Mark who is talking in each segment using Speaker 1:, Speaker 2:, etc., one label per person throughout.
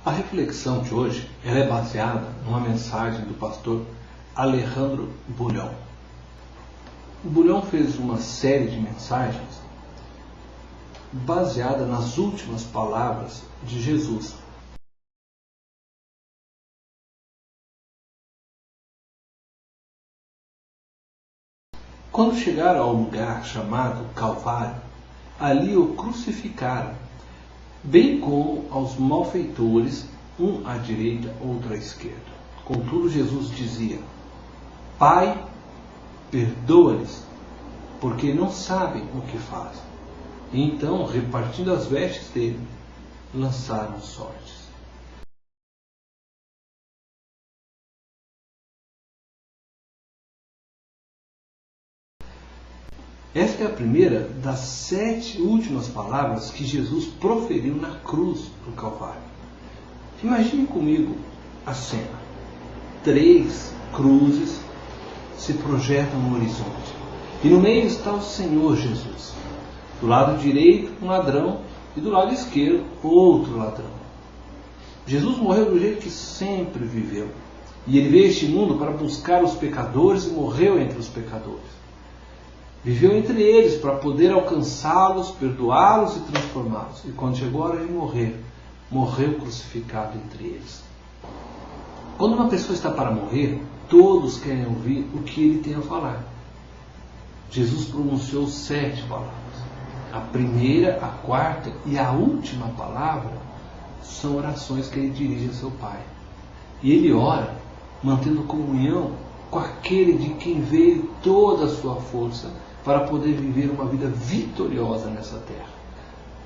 Speaker 1: A reflexão de hoje ela é baseada numa mensagem do pastor Alejandro Bulhão. O Bulhão fez uma série de mensagens baseada nas últimas palavras de Jesus. Quando chegaram ao lugar chamado Calvário, ali o crucificaram, bem como aos malfeitores, um à direita, outro à esquerda. Contudo, Jesus dizia: Pai, perdoa-lhes, porque não sabem o que fazem. E então, repartindo as vestes dele, lançaram sortes. Esta é a primeira das 7 últimas palavras que Jesus proferiu na cruz do Calvário. Imagine comigo a cena. 3 cruzes se projetam no horizonte. E no meio está o Senhor Jesus. Do lado direito, um ladrão, e do lado esquerdo, outro ladrão. Jesus morreu do jeito que sempre viveu. E ele veio a este mundo para buscar os pecadores e morreu entre os pecadores. Viveu entre eles para poder alcançá-los, perdoá-los e transformá-los. E quando chegou a hora de morrer, morreu crucificado entre eles. Quando uma pessoa está para morrer, todos querem ouvir o que ele tem a falar. Jesus pronunciou 7 palavras. A primeira, a quarta e a última palavra são orações que ele dirige a seu Pai. E ele ora, mantendo comunhão com aquele de quem veio toda a sua força para poder viver uma vida vitoriosa nessa terra.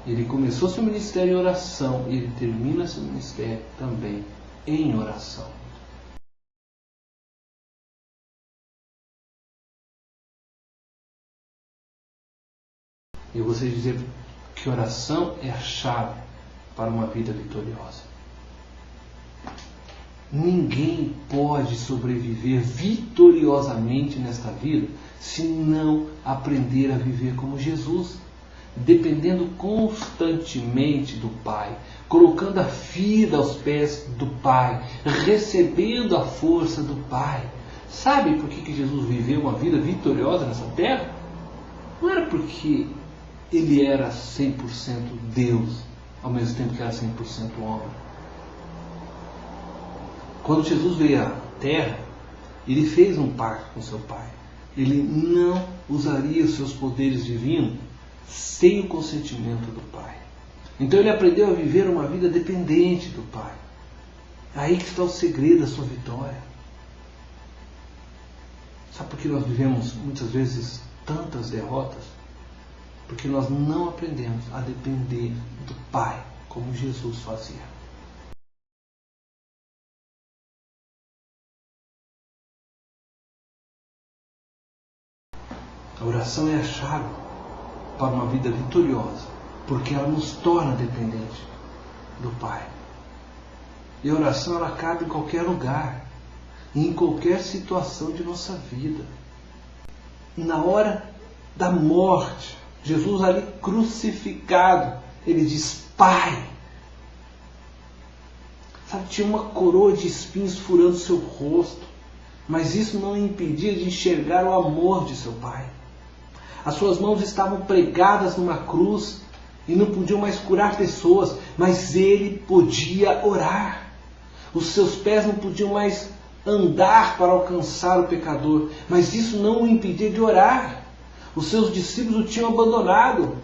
Speaker 1: Ele começou seu ministério em oração e ele termina seu ministério também em oração. Eu gostaria de dizer que oração é a chave para uma vida vitoriosa. Ninguém pode sobreviver vitoriosamente nesta vida se não aprender a viver como Jesus, dependendo constantemente do Pai, colocando a vida aos pés do Pai, recebendo a força do Pai. Sabe por que Jesus viveu uma vida vitoriosa nessa terra? Não era porque ele era 100% Deus, ao mesmo tempo que era 100% homem. Quando Jesus veio à terra, ele fez um pacto com seu Pai. Ele não usaria os seus poderes divinos sem o consentimento do Pai. Então ele aprendeu a viver uma vida dependente do Pai. Aí que está o segredo da sua vitória. Sabe por que nós vivemos muitas vezes tantas derrotas? Porque nós não aprendemos a depender do Pai como Jesus fazia. A oração é a chave para uma vida vitoriosa, porque ela nos torna dependentes do Pai. E a oração ela cabe em qualquer lugar, em qualquer situação de nossa vida. Na hora da morte, Jesus ali crucificado, ele diz: Pai. Sabe, tinha uma coroa de espinhos furando seu rosto, mas isso não o impedia de enxergar o amor de seu Pai. As suas mãos estavam pregadas numa cruz e não podiam mais curar pessoas, mas ele podia orar. Os seus pés não podiam mais andar para alcançar o pecador, mas isso não o impedia de orar. Os seus discípulos o tinham abandonado.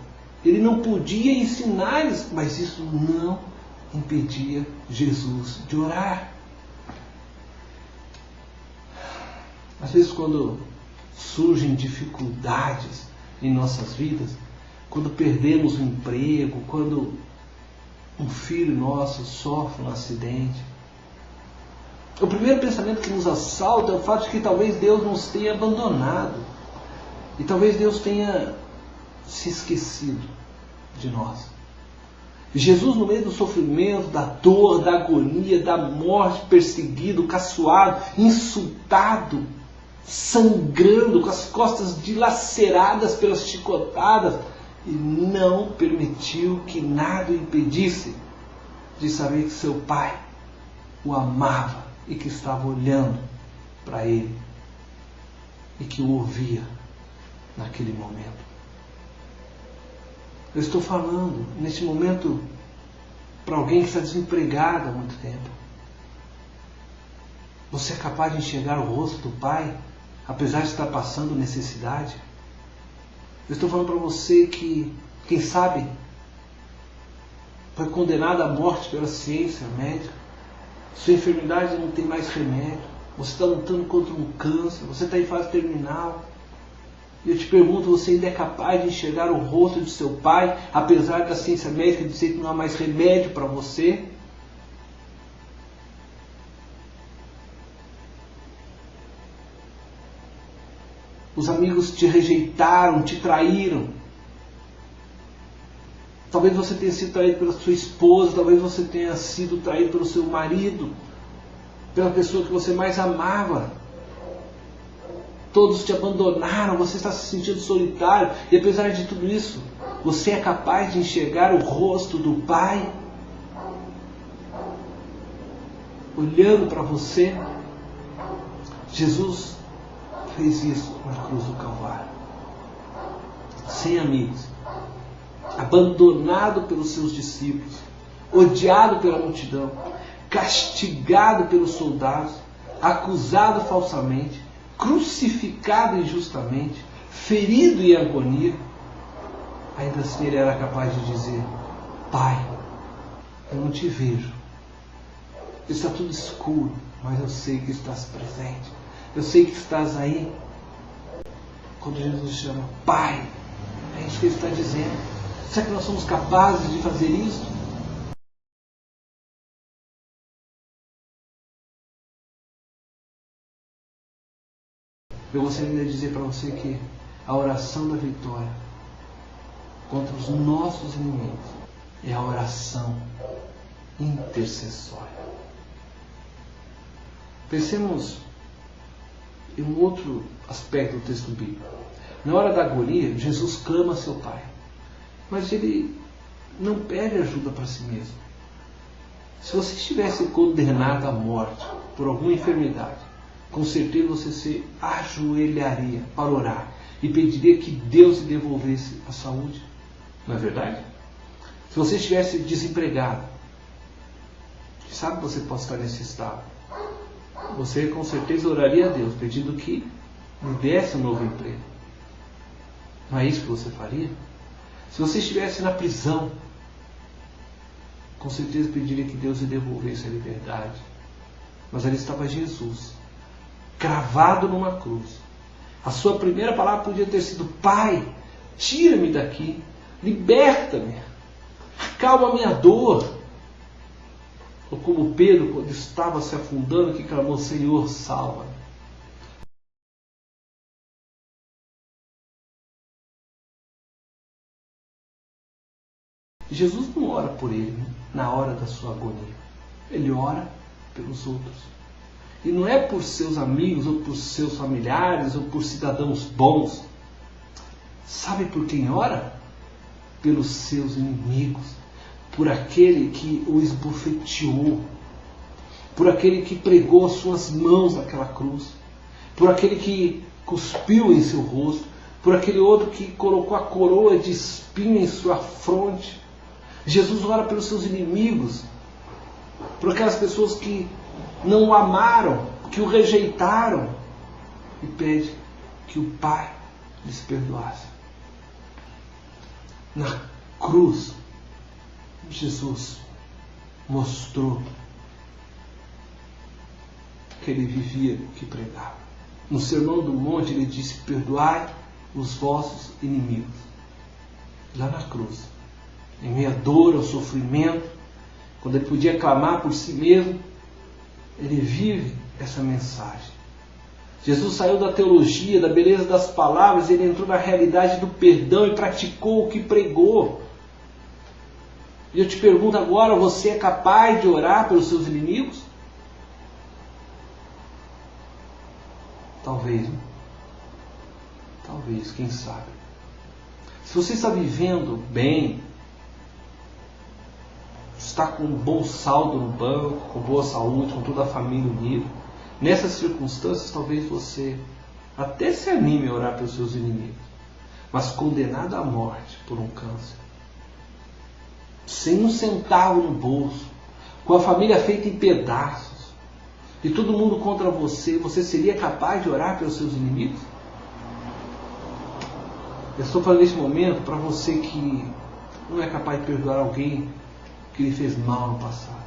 Speaker 1: Ele não podia ensinar-lhes, mas isso não impedia Jesus de orar. Às vezes, quando surgem dificuldades em nossas vidas, quando perdemos o emprego, quando um filho nosso sofre um acidente, o primeiro pensamento que nos assalta é o fato de que talvez Deus nos tenha abandonado e talvez Deus tenha se esquecido de nós. Jesus, no meio do sofrimento, da dor, da agonia, da morte, perseguido, caçoado, insultado, sangrando, com as costas dilaceradas pelas chicotadas, e não permitiu que nada o impedisse de saber que seu pai o amava e que estava olhando para ele e que o ouvia naquele momento. Eu estou falando neste momento para alguém que está desempregado há muito tempo. Você é capaz de enxergar o rosto do Pai, apesar de estar passando necessidade? Eu estou falando para você que, quem sabe, foi condenado à morte pela ciência médica. Sua enfermidade não tem mais remédio. Você está lutando contra um câncer. Você está em fase terminal. E eu te pergunto, você ainda é capaz de enxergar o rosto de seu pai, apesar da ciência médica dizer que não há mais remédio para você? Os amigos te rejeitaram, te traíram. Talvez você tenha sido traído pela sua esposa, talvez você tenha sido traído pelo seu marido, pela pessoa que você mais amava. Todos te abandonaram, você está se sentindo solitário, e apesar de tudo isso, você é capaz de enxergar o rosto do Pai olhando para você. Jesus fez isso na cruz do Calvário, sem amigos, abandonado pelos seus discípulos, odiado pela multidão, castigado pelos soldados, acusado falsamente, crucificado injustamente, ferido em agonia. Ainda assim ele era capaz de dizer: Pai, eu não te vejo, está tudo escuro, mas eu sei que estás presente, eu sei que estás aí. Quando Jesus chama Pai, é isso que ele está dizendo. Será que nós somos capazes de fazer isso? Eu gostaria de dizer para você que a oração da vitória contra os nossos inimigos é a oração intercessória. Pensemos em um outro aspecto do texto bíblico. Na hora da agonia, Jesus clama a seu Pai, mas ele não pede ajuda para si mesmo. Se você estivesse condenado à morte por alguma enfermidade, com certeza você se ajoelharia para orar e pediria que Deus lhe devolvesse a saúde. Não é verdade? Se você estivesse desempregado, sabe que você pode estar nesse estado, você com certeza oraria a Deus pedindo que lhe desse um novo emprego. Não é isso que você faria? Se você estivesse na prisão, com certeza pediria que Deus lhe devolvesse a liberdade. Mas ali estava Jesus, cravado numa cruz. A sua primeira palavra podia ter sido: Pai, tira-me daqui, liberta-me, acalma a minha dor. Ou como Pedro, quando estava se afundando, que clamou: Senhor, salva-me. Jesus não ora por ele na hora da sua agonia. Ele ora pelos outros. E não é por seus amigos, ou por seus familiares, ou por cidadãos bons. Sabe por quem ora? Pelos seus inimigos. Por aquele que o esbofeteou. Por aquele que pregou as suas mãos naquela cruz. Por aquele que cuspiu em seu rosto. Por aquele outro que colocou a coroa de espinho em sua fronte. Jesus ora pelos seus inimigos. Por aquelas pessoas que não o amaram, que o rejeitaram, e pede que o Pai lhes perdoasse. Na cruz, Jesus mostrou que ele vivia o que pregava. No Sermão do Monte ele disse: perdoai os vossos inimigos. Lá na cruz, em meio à dor, ao sofrimento, quando ele podia clamar por si mesmo, ele vive essa mensagem. Jesus saiu da teologia, da beleza das palavras, ele entrou na realidade do perdão e praticou o que pregou. E eu te pergunto agora, você é capaz de orar pelos seus inimigos? Talvez, né? Talvez, quem sabe. Se você está vivendo bem, está com um bom saldo no banco, com boa saúde, com toda a família unida. Nessas circunstâncias, talvez você até se anime a orar pelos seus inimigos, mas condenado à morte por um câncer, sem um centavo no bolso, com a família feita em pedaços, e todo mundo contra você, você seria capaz de orar pelos seus inimigos? Eu estou falando nesse momento para você que não é capaz de perdoar alguém que lhe fez mal no passado.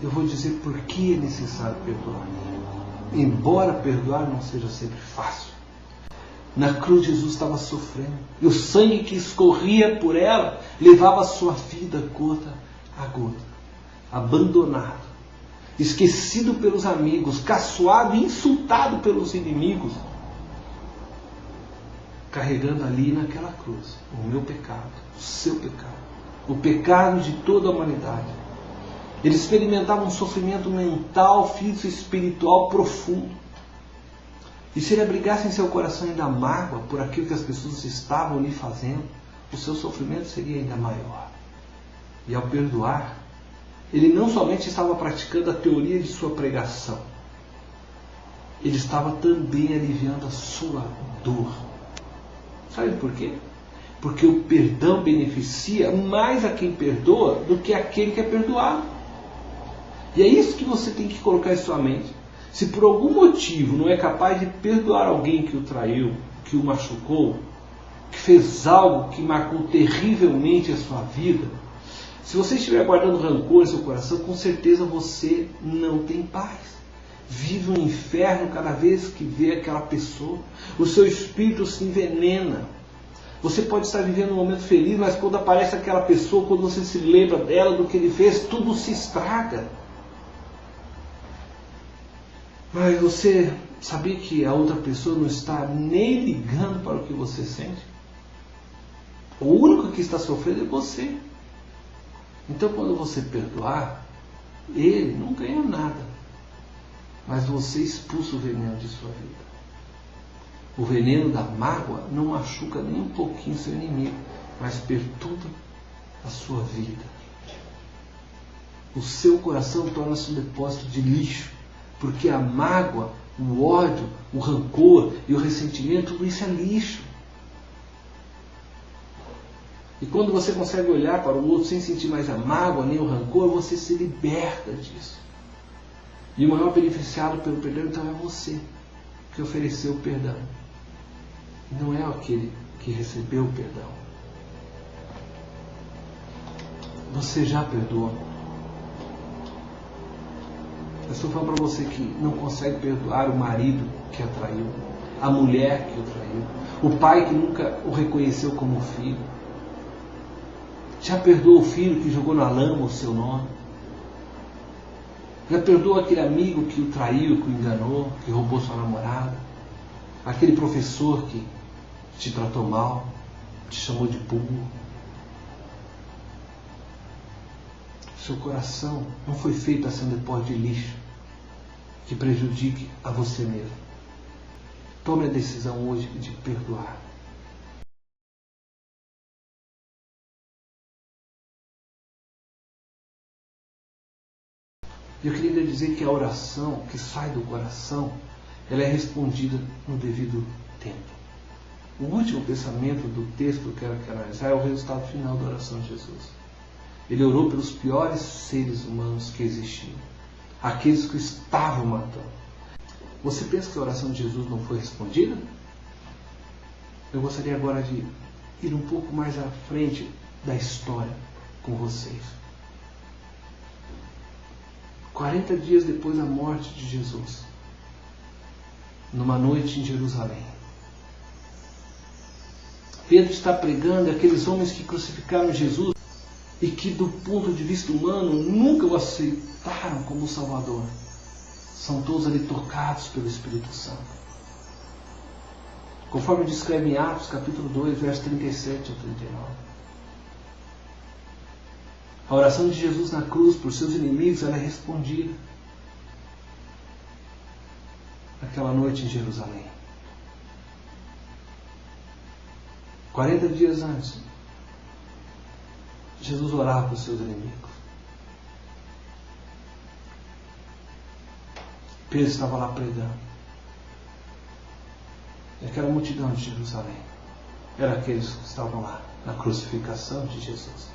Speaker 1: Eu vou dizer por que é necessário perdoar. Embora perdoar não seja sempre fácil. Na cruz Jesus estava sofrendo. E o sangue que escorria por ela levava a sua vida gota a gota. Abandonado. Esquecido pelos amigos. Caçoado e insultado pelos inimigos. Carregando ali naquela cruz o meu pecado, o seu pecado. O pecado de toda a humanidade. Ele experimentava um sofrimento mental, físico e espiritual profundo. E se ele abrigasse em seu coração ainda mágoa por aquilo que as pessoas estavam lhe fazendo, o seu sofrimento seria ainda maior. E ao perdoar, ele não somente estava praticando a teoria de sua pregação, ele estava também aliviando a sua dor. Sabe por quê? Porque o perdão beneficia mais a quem perdoa do que aquele que é perdoado. E é isso que você tem que colocar em sua mente. Se por algum motivo não é capaz de perdoar alguém que o traiu, que o machucou, que fez algo que marcou terrivelmente a sua vida, se você estiver guardando rancor em seu coração, com certeza você não tem paz. Vive um inferno cada vez que vê aquela pessoa. O seu espírito se envenena. Você pode estar vivendo um momento feliz, mas quando aparece aquela pessoa, quando você se lembra dela, do que ele fez, tudo se estraga. Mas você sabia que a outra pessoa não está nem ligando para o que você sente? O único que está sofrendo é você. Então quando você perdoar, ele não ganha nada. Mas você expulsa o veneno de sua vida. O veneno da mágoa não machuca nem um pouquinho seu inimigo, mas perturba a sua vida. O seu coração torna-se um depósito de lixo. Porque a mágoa, o ódio, o rancor e o ressentimento, tudo isso é lixo. E quando você consegue olhar para o outro sem sentir mais a mágoa nem o rancor, você se liberta disso. E o maior beneficiado pelo perdão, então, é você, que ofereceu o perdão. Não é aquele que recebeu o perdão. Você já perdoou. Eu estou falando para você que não consegue perdoar o marido que a traiu, a mulher que o traiu, o pai que nunca o reconheceu como filho. Já perdoou o filho que jogou na lama o seu nome? Já perdoou aquele amigo que o traiu, que o enganou, que roubou sua namorada? Aquele professor que te tratou mal, te chamou de burro? Seu coração não foi feito para ser um depósito de lixo que prejudique a você mesmo. Tome a decisão hoje de perdoar. Eu queria lhe dizer que a oração que sai do coração, ela é respondida no devido tempo. O último pensamento do texto que eu quero analisar é o resultado final da oração de Jesus. Ele orou pelos piores seres humanos que existiam, aqueles que o estavam matando. Você pensa que a oração de Jesus não foi respondida? Eu gostaria agora de ir um pouco mais à frente da história com vocês. 40 dias depois da morte de Jesus, numa noite em Jerusalém, Pedro está pregando aqueles homens que crucificaram Jesus e que, do ponto de vista humano, nunca o aceitaram como Salvador. São todos ali tocados pelo Espírito Santo. Conforme descreve em Atos, capítulo 2, versos 37 a 39. A oração de Jesus na cruz por seus inimigos, ela é respondida naquela noite em Jerusalém. 40 dias antes, Jesus orava para os seus inimigos. Pedro estava lá pregando. E aquela multidão de Jerusalém era aqueles que estavam lá na crucificação de Jesus.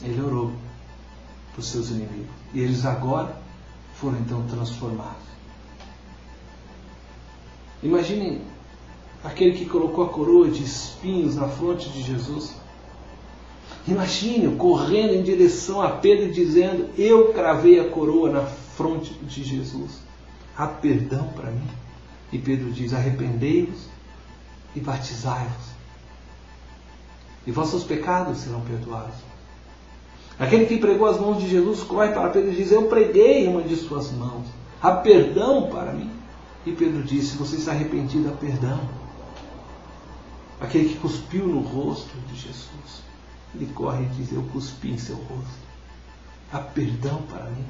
Speaker 1: Ele orou para os seus inimigos. E eles agora foram então transformados. Imaginem aquele que colocou a coroa de espinhos na fronte de Jesus. Imagine-o correndo em direção a Pedro e dizendo: eu cravei a coroa na fronte de Jesus. Há perdão para mim? E Pedro diz: arrependei-vos e batizai-vos, e vossos pecados serão perdoados. Aquele que pregou as mãos de Jesus corre para Pedro e diz: eu preguei uma de suas mãos. Há perdão para mim? E Pedro disse: se você está arrependido, há perdão. Aquele que cuspiu no rosto de Jesus, ele corre e diz: eu cuspi em seu rosto. Há perdão para mim?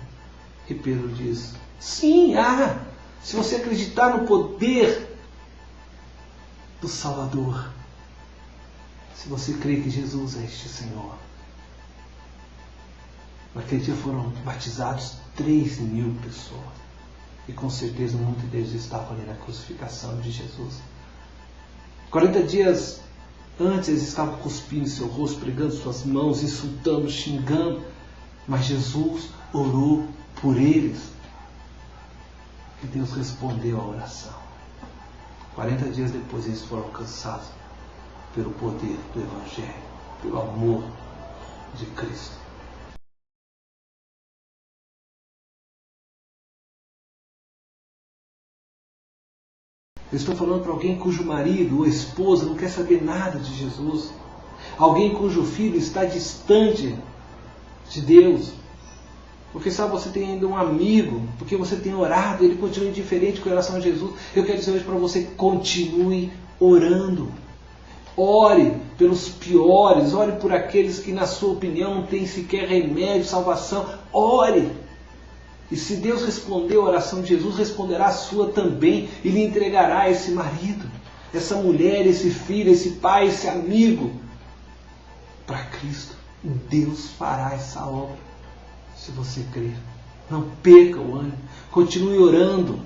Speaker 1: E Pedro diz: sim, há. Se você acreditar no poder do Salvador, se você crê que Jesus é este Senhor. Naquele dia foram batizados 3.000 pessoas. E com certeza muitos deles estavam ali na crucificação de Jesus. 40 dias antes eles estavam cuspindo em seu rosto, pregando suas mãos, insultando, xingando. Mas Jesus orou por eles. E Deus respondeu à oração. 40 dias depois eles foram alcançados pelo poder do Evangelho, pelo amor de Cristo. Eu estou falando para alguém cujo marido ou esposa não quer saber nada de Jesus. Alguém cujo filho está distante de Deus. Porque sabe, você tem ainda um amigo, porque você tem orado, ele continua indiferente com relação a Jesus. Eu quero dizer hoje para você: continue orando. Ore pelos piores, ore por aqueles que na sua opinião não têm sequer remédio, salvação. Ore. E se Deus respondeu a oração de Jesus, responderá a sua também. E lhe entregará esse marido, essa mulher, esse filho, esse pai, esse amigo para Cristo. Deus fará essa obra, se você crer. Não perca o ânimo. Continue orando.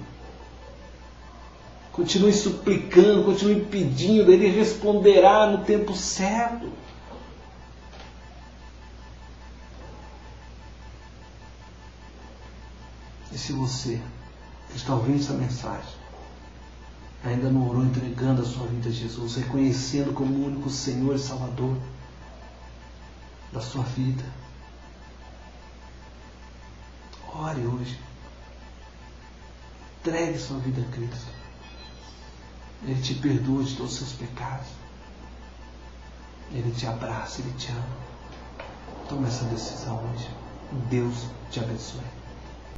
Speaker 1: Continue suplicando, continue pedindo. Ele responderá no tempo certo. E se você que está ouvindo essa mensagem ainda não orou entregando a sua vida a Jesus, reconhecendo como o único Senhor e Salvador da sua vida, ore hoje. Entregue sua vida a Cristo. Ele te perdoa de todos os seus pecados. Ele te abraça, Ele te ama. Tome essa decisão hoje. Deus te abençoe.